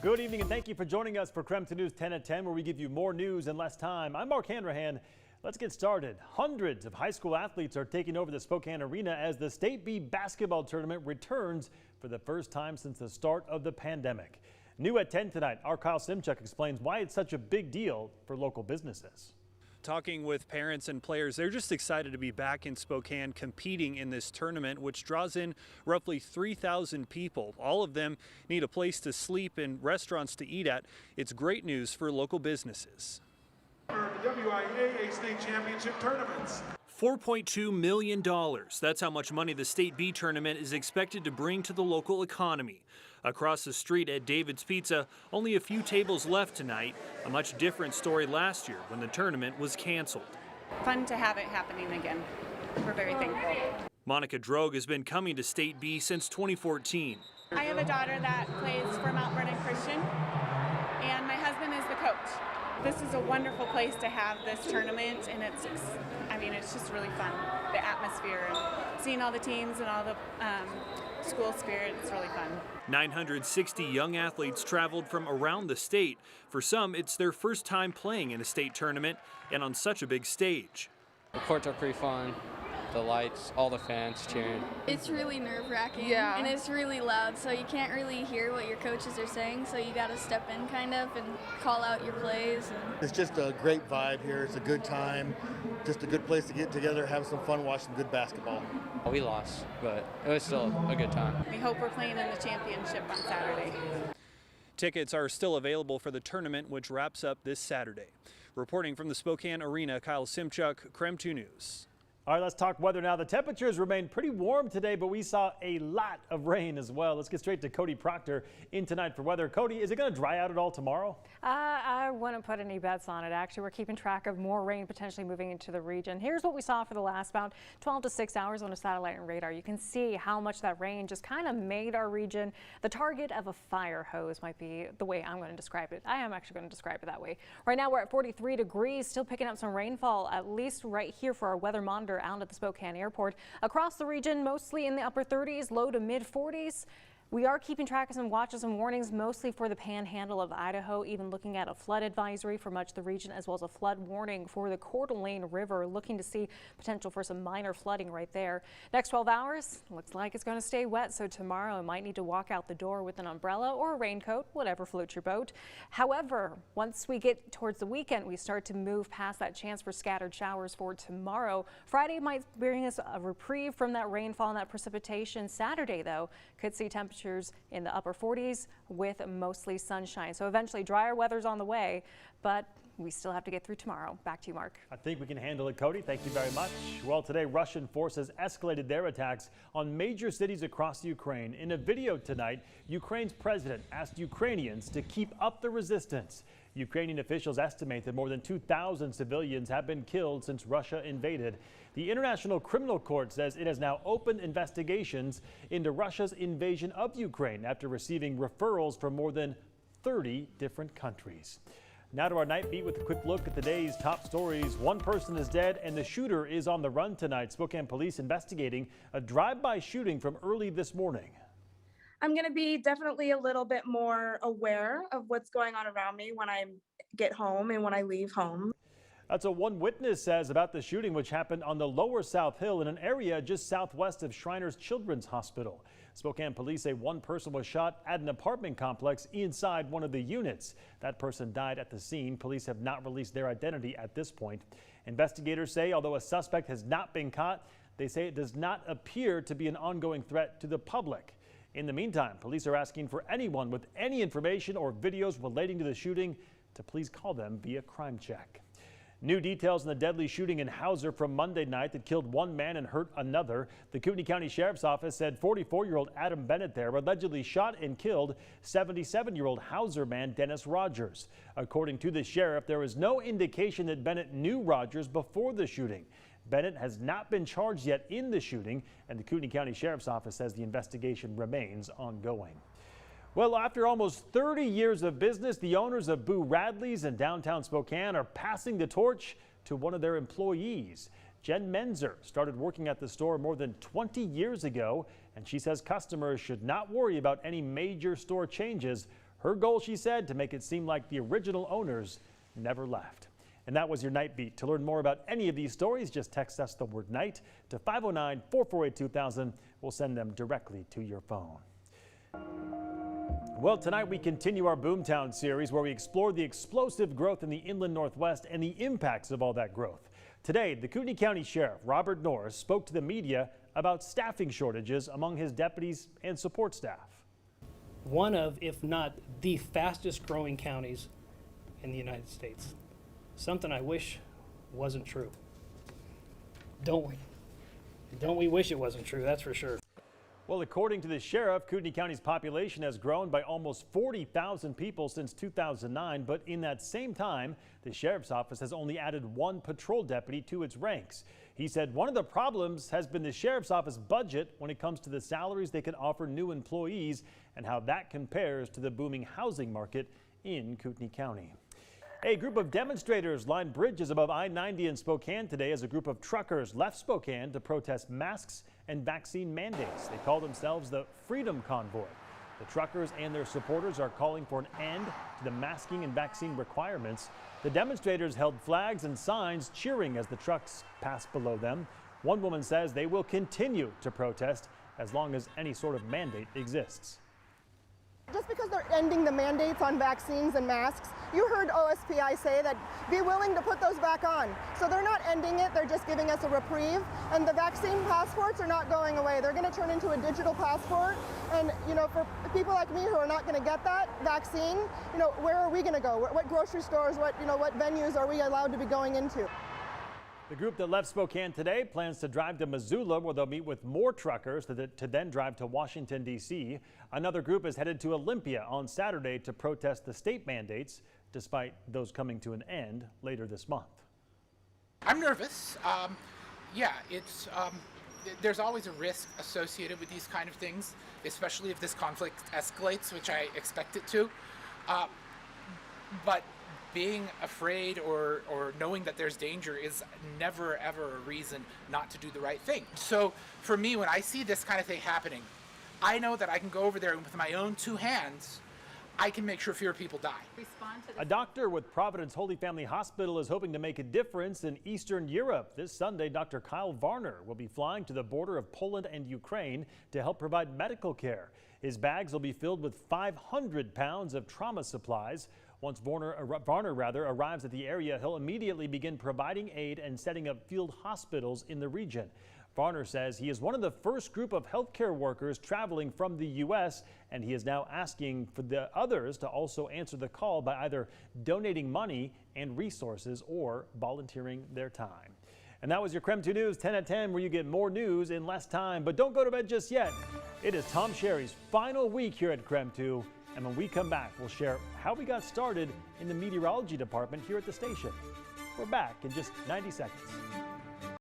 Good evening and thank you for joining us for KREM 2 News 10 at 10, where we give you more news in less time. I'm Mark Hanrahan. Let's get started. Hundreds of high school athletes are taking over the Spokane Arena as the State B basketball tournament returns for the first time since the start of the pandemic. New at 10 tonight, our Kyle Simchuk explains why it's such a big deal for local businesses. Talking with parents and players, they're just excited to be back in Spokane competing in this tournament, which draws in roughly 3,000 people. All of them need a place to sleep and restaurants to eat at. It's great news for local businesses. For the WIAA state championship tournaments. $4.2 million. That's how much money the State B tournament is expected to bring to the local economy. Across the street at David's Pizza, only a few tables left tonight. A much different story last year when the tournament was canceled. Fun to have it happening again. We're very thankful. Monica Drogue has been coming to State B since 2014. I have a daughter that plays for Mount Vernon Christian, and my husband is the coach. This is a wonderful place to have this tournament, and it's just really fun. The atmosphere, and seeing all the teams and all the school spirit, it's really fun. 960 young athletes traveled from around the state. For some, it's their first time playing in a state tournament and on such a big stage. The courts are pretty fun. The lights, all the fans cheering. It's really nerve-wracking, and it's really loud, so you can't really hear what your coaches are saying, so you got to step in kind of and call out your plays. It's just a great vibe here. It's a good time, just a good place to get together, have some fun, watch some good basketball. We lost, but it was still a good time. We hope we're playing in the championship on Saturday. Tickets are still available for the tournament, which wraps up this Saturday. Reporting from the Spokane Arena, Kyle Simchuk, KREM 2 News. All right, let's talk weather now. The temperatures remain pretty warm today, but we saw a lot of rain as well. Let's get straight to Cody Proctor in tonight for weather. Cody, is it going to dry out at all tomorrow? I wouldn't put any bets on it. Actually, we're keeping track of more rain potentially moving into the region. Here's what we saw for the last about 12 to 6 hours on a satellite and radar. You can see how much that rain just kind of made our region the target of a fire hose, might be the way I'm going to describe it. I am actually going to describe it that way. Right now we're at 43 degrees, still picking up some rainfall, at least right here for our weather monitor out at the Spokane airport. Across the region, mostly in the upper 30s, low to mid 40s. We are keeping track of some watches and warnings, mostly for the panhandle of Idaho, even looking at a flood advisory for much of the region, as well as a flood warning for the Coeur d'Alene River, looking to see potential for some minor flooding right there. Next 12 hours, looks like it's going to stay wet, so tomorrow I might need to walk out the door with an umbrella or a raincoat, whatever floats your boat. However, once we get towards the weekend, we start to move past that chance for scattered showers for tomorrow. Friday might bring us a reprieve from that rainfall and that precipitation. Saturday, though, could see temperatures in the upper 40s with mostly sunshine. So eventually drier weather's on the way, but we still have to get through tomorrow. Back to you, Mark. I think we can handle it, Cody. Thank you very much. Well, today Russian forces escalated their attacks on major cities across Ukraine. In a video tonight, Ukraine's president asked Ukrainians to keep up the resistance. Ukrainian officials estimate that more than 2,000 civilians have been killed since Russia invaded. The International Criminal Court says it has now opened investigations into Russia's invasion of Ukraine after receiving referrals from more than 30 different countries. Now to our night beat with a quick look at the day's top stories. One person is dead and the shooter is on the run tonight. Spokane police investigating a drive-by shooting from early this morning. I'm going to be definitely a little bit more aware of what's going on around me when I get home and when I leave home. That's what one witness says about the shooting, which happened on the lower South Hill in an area just southwest of Shriners Children's Hospital. Spokane police say one person was shot at an apartment complex inside one of the units. That person died at the scene. Police have not released their identity at this point. Investigators say although a suspect has not been caught, they say it does not appear to be an ongoing threat to the public. In the meantime, police are asking for anyone with any information or videos relating to the shooting to please call them via Crime Check. New details on the deadly shooting in Hauser from Monday night that killed one man and hurt another. The Kootenai County Sheriff's Office said 44-year-old Adam Bennett there allegedly shot and killed 77-year-old Hauser man Dennis Rogers. According to the sheriff, there is no indication that Bennett knew Rogers before the shooting. Bennett has not been charged yet in the shooting, and the Kootenai County Sheriff's Office says the investigation remains ongoing. Well, after almost 30 years of business, the owners of Boo Radley's in downtown Spokane are passing the torch to one of their employees. Jen Menzer started working at the store more than 20 years ago, and she says customers should not worry about any major store changes. Her goal, she said, to make it seem like the original owners never left. And that was your Night Beat. To learn more about any of these stories, just text us the word night to 509-448-2000. We'll send them directly to your phone. Well, tonight we continue our Boomtown series where we explore the explosive growth in the inland Northwest and the impacts of all that growth. Today, the Kootenai County Sheriff, Robert Norris, spoke to the media about staffing shortages among his deputies and support staff. One of, if not the fastest growing counties in the United States. Something I wish wasn't true. Don't we? Don't we wish it wasn't true, that's for sure. Well, according to the sheriff, Kootenai County's population has grown by almost 40,000 people since 2009, but in that same time, the sheriff's office has only added one patrol deputy to its ranks. He said one of the problems has been the sheriff's office budget when it comes to the salaries they can offer new employees and how that compares to the booming housing market in Kootenai County. A group of demonstrators lined bridges above I-90 in Spokane today as a group of truckers left Spokane to protest masks and vaccine mandates. They call themselves the Freedom Convoy. The truckers and their supporters are calling for an end to the masking and vaccine requirements. The demonstrators held flags and signs cheering as the trucks passed below them. One woman says they will continue to protest as long as any sort of mandate exists. Just because they're ending the mandates on vaccines and masks, you heard OSPI say that be willing to put those back on. So they're not ending it, they're just giving us a reprieve. And the vaccine passports are not going away. They're going to turn into a digital passport. And, you know, for people like me who are not going to get that vaccine, you know, where are we going to go? What grocery stores, what venues are we allowed to be going into? The group that left Spokane today plans to drive to Missoula, where they'll meet with more truckers to then drive to Washington, D.C. Another group is headed to Olympia on Saturday to protest the state mandates, despite those coming to an end later this month. I'm nervous. There's always a risk associated with these kind of things, especially if this conflict escalates, which I expect it to. But being afraid or knowing that there's danger is never ever a reason not to do the right thing. So for me, when I see this kind of thing happening, I know that I can go over there and with my own two hands, I can make sure fewer people die. A doctor with Providence Holy Family Hospital is hoping to make a difference in Eastern Europe. This Sunday, Dr. Kyle Varner will be flying to the border of Poland and Ukraine to help provide medical care. His bags will be filled with 500 pounds of trauma supplies. Once Varner arrives at the area, he'll immediately begin providing aid and setting up field hospitals in the region. Varner says he is one of the first group of healthcare workers traveling from the U.S., and he is now asking for the others to also answer the call by either donating money and resources or volunteering their time. And that was your KREM 2 News 10 at 10, where you get more news in less time. But don't go to bed just yet. It is Tom Sherry's final week here at KREM 2. And when we come back, we'll share how we got started in the meteorology department here at the station. We're back in just 90 seconds.